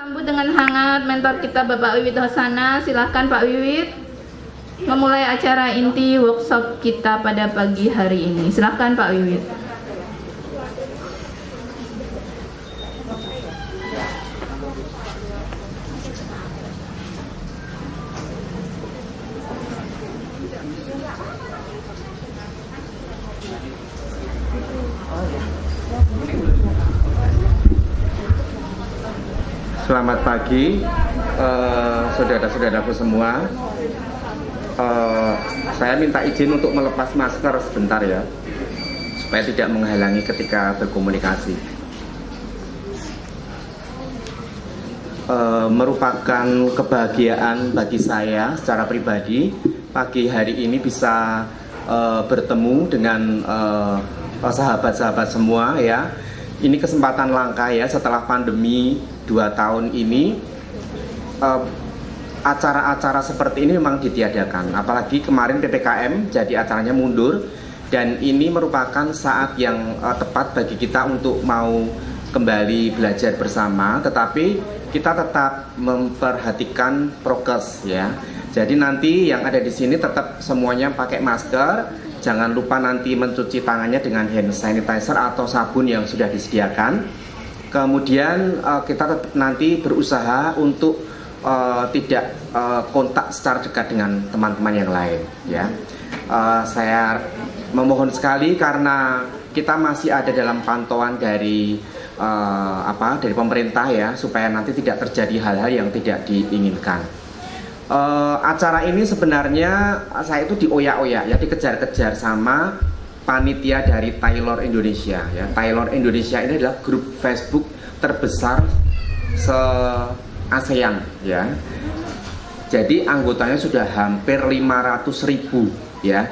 Sambut dengan hangat mentor kita Bapak Wiwit Hosana. Silahkan Pak Wiwit memulai acara inti workshop kita pada pagi hari ini. Silahkan Pak Wiwit. Selamat pagi, saudara-saudaraku semua. Saya minta izin untuk melepas masker sebentar ya, supaya tidak menghalangi ketika berkomunikasi. Merupakan kebahagiaan bagi saya secara pribadi pagi hari ini bisa bertemu dengan sahabat-sahabat semua ya. Ini kesempatan langka ya setelah pandemi 2 tahun ini. Acara-acara seperti ini memang ditiadakan, apalagi kemarin PPKM jadi acaranya mundur, dan ini merupakan saat yang tepat bagi kita untuk mau kembali belajar bersama, tetapi kita tetap memperhatikan prokes ya. Jadi nanti yang ada di sini tetap semuanya pakai masker. Jangan lupa nanti mencuci tangannya dengan hand sanitizer atau sabun yang sudah disediakan. Kemudian kita tetap nanti berusaha untuk tidak kontak secara dekat dengan teman-teman yang lain ya. Saya memohon sekali karena kita masih ada dalam pantauan dari dari pemerintah ya, supaya nanti tidak terjadi hal-hal yang tidak diinginkan. Acara ini sebenarnya saya itu dioyak-oyak ya, dikejar-kejar sama panitia dari Tailor Indonesia ya. Tailor Indonesia ini adalah grup Facebook terbesar se-ASEAN ya. Jadi anggotanya sudah hampir 500.000 ya.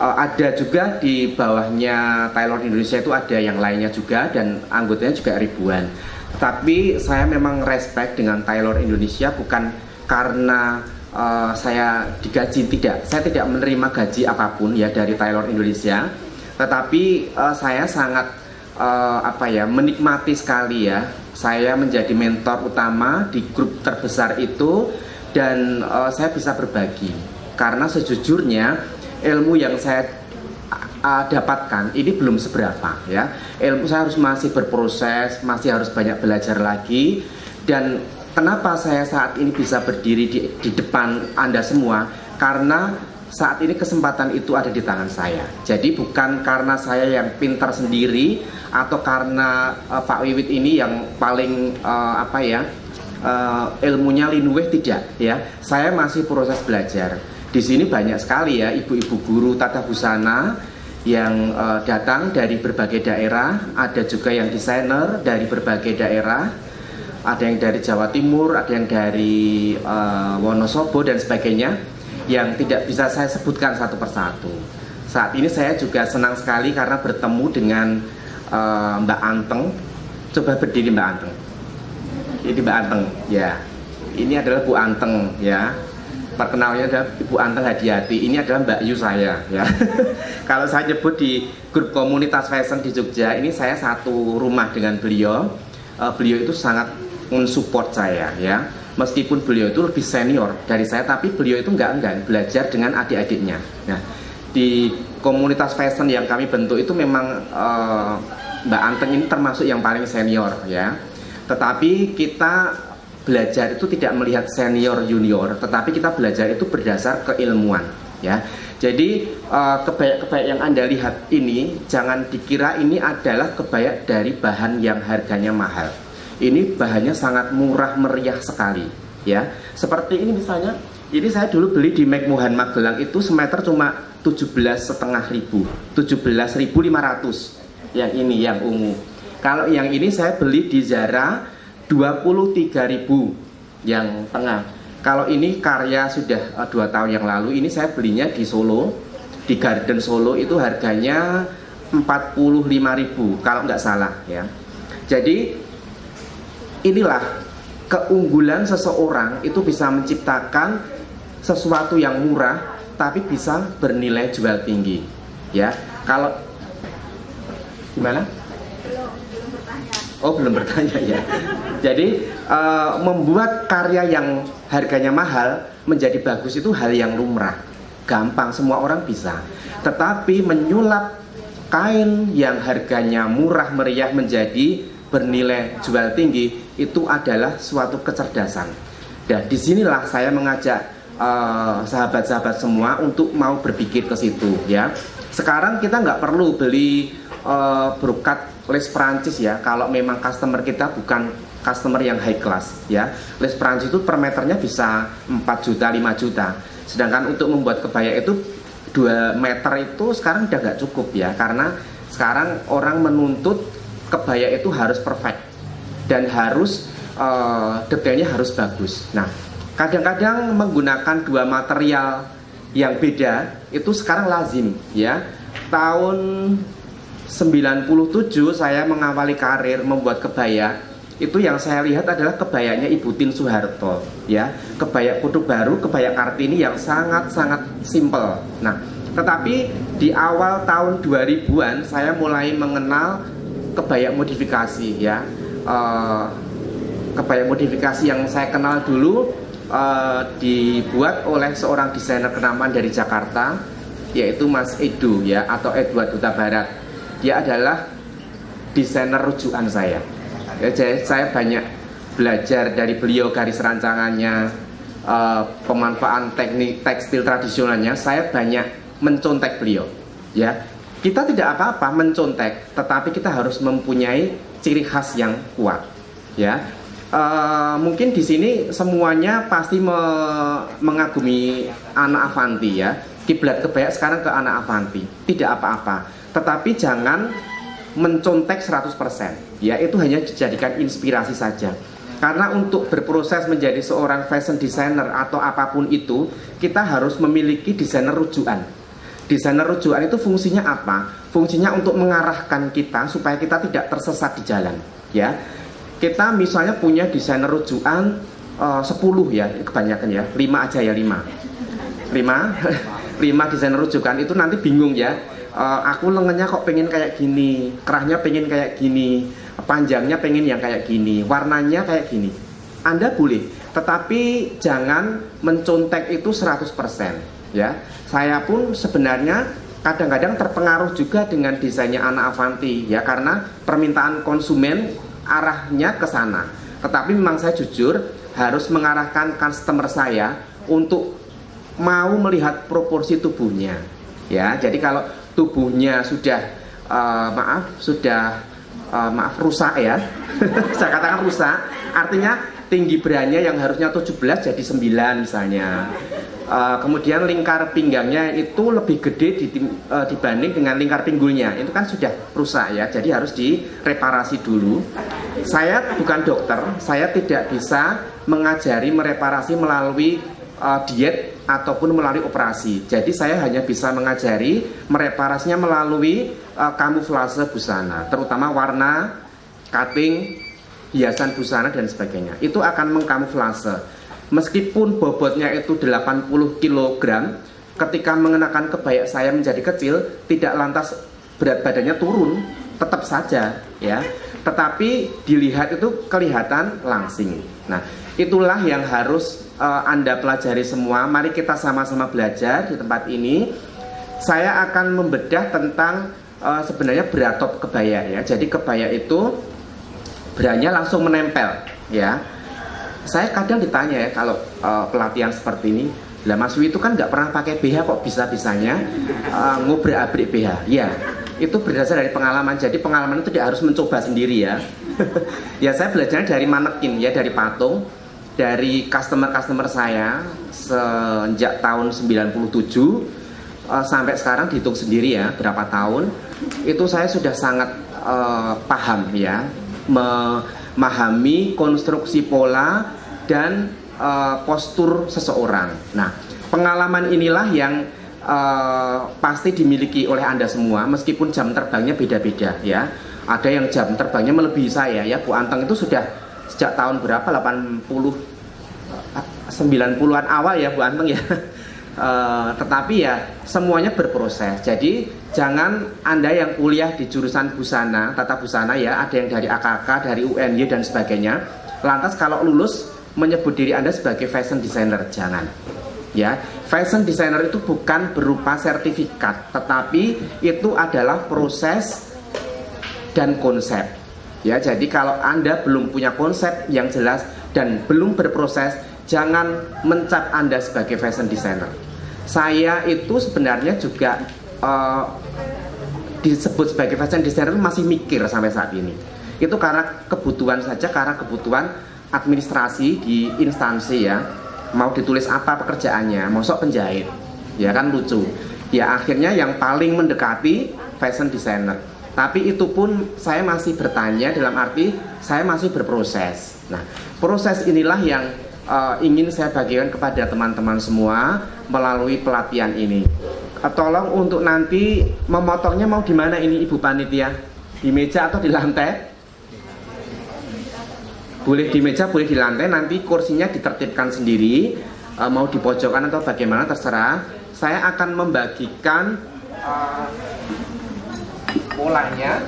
Ada juga di bawahnya Tailor Indonesia itu ada yang lainnya juga, dan anggotanya juga ribuan. Tapi saya memang respect dengan Tailor Indonesia, bukan karena saya digaji, tidak. Saya tidak menerima gaji apapun ya dari Tailor Indonesia. Tetapi saya sangat menikmati sekali ya. Saya menjadi mentor utama di grup terbesar itu, dan saya bisa berbagi. Karena sejujurnya ilmu yang saya dapatkan ini belum seberapa ya. Ilmu saya masih berproses, masih harus banyak belajar lagi. Dan kenapa saya saat ini bisa berdiri di depan Anda semua? Karena saat ini kesempatan itu ada di tangan saya. Jadi bukan karena saya yang pintar sendiri, atau karena Pak Wiwit ini yang paling ilmunya linuweh, tidak ya. Saya masih proses belajar. Di sini banyak sekali ya ibu-ibu guru tata busana yang datang dari berbagai daerah. Ada juga yang desainer dari berbagai daerah. Ada yang dari Jawa Timur, ada yang dari Wonosobo dan sebagainya, yang tidak bisa saya sebutkan satu persatu. Saat ini saya juga senang sekali karena bertemu dengan Mbak Anteng. Coba berdiri Mbak Anteng. Ini Mbak Anteng ya. Ini adalah Bu Anteng ya. Perkenalnya adalah Ibu Anteng Hadiati. Ini adalah Mbak Yu saya ya. Kalau saya nyebut di grup komunitas fashion di Jogja, ini saya satu rumah dengan beliau. Beliau itu sangat mensupport saya ya. Meskipun beliau itu lebih senior dari saya, tapi beliau itu enggak enggan belajar dengan adik-adiknya. Nah, di komunitas fashion yang kami bentuk itu memang Mbak Anteng ini termasuk yang paling senior ya. Tetapi kita belajar itu tidak melihat senior junior, tetapi kita belajar itu berdasar keilmuan ya. Jadi kebaya-kebaya yang Anda lihat ini, jangan dikira ini adalah kebaya dari bahan yang harganya mahal. Ini bahannya sangat murah meriah sekali ya. Seperti ini misalnya, ini saya dulu beli di McMuhan Magelang itu semeter cuma 17.500, 17.500 yang ini, yang ungu. Kalau yang ini saya beli di Zara 23.000 yang tengah. Kalau ini karya sudah 2 tahun yang lalu, ini saya belinya di Solo, di Garden Solo, itu harganya 45.000 kalau nggak salah ya. Jadi inilah keunggulan seseorang, itu bisa menciptakan sesuatu yang murah tapi bisa bernilai jual tinggi ya. Kalau gimana? Oh, belum bertanya ya. Jadi membuat karya yang harganya mahal menjadi bagus itu hal yang lumrah, gampang, semua orang bisa. Tetapi menyulap kain yang harganya murah meriah menjadi bernilai jual tinggi itu adalah suatu kecerdasan. Dan disinilah saya mengajak sahabat-sahabat semua untuk mau berpikir ke situ ya. Sekarang kita nggak perlu beli brokat les Perancis ya, kalau memang customer kita bukan customer yang high class ya. Les Perancis itu per meternya bisa 4 juta, 5 juta. Sedangkan untuk membuat kebaya itu 2 meter itu sekarang udah nggak cukup ya, karena sekarang orang menuntut kebaya itu harus perfect dan harus detailnya harus bagus. Nah, kadang-kadang menggunakan 2 material yang beda itu sekarang lazim ya. Tahun 97 saya mengawali karir membuat kebaya. Itu yang saya lihat adalah kebayanya Ibu Tin Soeharto ya. Kebaya Putu Baru, kebaya Kartini yang sangat-sangat simple. Nah, tetapi di awal tahun 2000-an saya mulai mengenal kebaya modifikasi ya. Kebaya modifikasi yang saya kenal dulu dibuat oleh seorang desainer kenamaan dari Jakarta, yaitu Mas Edo ya, atau Edward Huta Barat. Dia adalah desainer rujukan saya. Ya, saya banyak belajar dari beliau, garis rancangannya, pemanfaatan teknik tekstil tradisionalnya. Saya banyak mencontek beliau. Ya, kita tidak apa-apa mencontek, tetapi kita harus mempunyai ciri khas yang kuat. Ya, mungkin di sini semuanya pasti mengagumi Ana Avanti ya. Kiblat kebaya sekarang ke Ana Avanti, tidak apa-apa. Tetapi jangan mencontek 100%. Ya, itu hanya dijadikan inspirasi saja. Karena untuk berproses menjadi seorang fashion designer atau apapun itu, kita harus memiliki desainer rujukan. Desainer rujukan itu fungsinya apa? Fungsinya untuk mengarahkan kita supaya kita tidak tersesat di jalan. Ya, kita misalnya punya desainer rujukan 10 ya, kebanyakan ya, 5 aja ya, 5 desainer rujukan itu nanti bingung ya. Aku lengannya kok pengen kayak gini, kerahnya pengen kayak gini, panjangnya pengen yang kayak gini, warnanya kayak gini. Anda boleh, tetapi jangan mencontek itu 100% ya. Saya pun sebenarnya kadang-kadang terpengaruh juga dengan desainnya Ana Avanti ya, karena permintaan konsumen arahnya ke sana. Tetapi memang saya jujur harus mengarahkan customer saya untuk mau melihat proporsi tubuhnya ya. Jadi kalau tubuhnya sudah rusak ya saya katakan rusak, artinya tinggi berannya yang harusnya 17 jadi 9 misalnya. Kemudian lingkar pinggangnya itu lebih gede dibanding dengan lingkar pinggulnya, itu kan sudah rusak ya, jadi harus direparasi dulu. Saya bukan dokter, saya tidak bisa mengajari mereparasi melalui diet ataupun melalui operasi. Jadi saya hanya bisa mengajari mereparasinya melalui kamuflase busana, terutama warna, cutting, hiasan busana dan sebagainya. Itu akan mengkamuflase. Meskipun bobotnya itu 80 kg, ketika mengenakan kebaya saya menjadi kecil, tidak lantas berat badannya turun, tetap saja ya. Tetapi dilihat itu kelihatan langsing. Nah, itulah yang harus Anda pelajari semua. Mari kita sama-sama belajar di tempat ini. Saya akan membedah tentang sebenarnya beratop kebaya ya. Jadi kebaya itu beranya langsung menempel ya. Saya kadang ditanya ya kalau pelatihan seperti ini, lah Mas Wi itu kan nggak pernah pakai BH kok bisa-bisanya ngobrak-abrik BH. Ya, itu berdasar dari pengalaman. Jadi pengalaman itu tidak harus mencoba sendiri ya. Ya, saya belajarnya dari manekin ya, dari patung, dari customer saya sejak tahun 97 sampai sekarang dihitung sendiri ya berapa tahun. Itu saya sudah sangat paham ya, memahami konstruksi pola dan postur seseorang. Nah, pengalaman inilah yang pasti dimiliki oleh Anda semua, meskipun jam terbangnya beda-beda ya. Ada yang jam terbangnya melebihi saya ya. Bu Anteng itu sudah sejak tahun berapa? 90-an awal ya Bu Anteng ya. Tetapi ya semuanya berproses. Jadi Jangan Anda yang kuliah di jurusan busana, tata busana ya, ada yang dari AKK, dari UNY dan sebagainya. Lantas kalau lulus menyebut diri Anda sebagai fashion designer, jangan. Ya, fashion designer itu bukan berupa sertifikat, tetapi itu adalah proses dan konsep. Ya, jadi kalau Anda belum punya konsep yang jelas dan belum berproses, jangan mencap Anda sebagai fashion designer. Saya itu sebenarnya juga disebut sebagai fashion designer masih mikir sampai saat ini. Itu karena kebutuhan saja, karena kebutuhan administrasi di instansi ya. Mau ditulis apa pekerjaannya, mosok penjahit, ya kan lucu. Ya akhirnya yang paling mendekati fashion designer. Tapi itu pun saya masih bertanya, dalam arti saya masih berproses. Nah, proses inilah yang ingin saya bagikan kepada teman-teman semua melalui pelatihan ini. Tolong untuk nanti memotongnya mau di mana ini Ibu Panitia? Di meja atau di lantai? Boleh di meja, boleh di lantai. Nanti kursinya ditertibkan sendiri. Mau di pojokan atau bagaimana terserah. Saya akan membagikan polanya.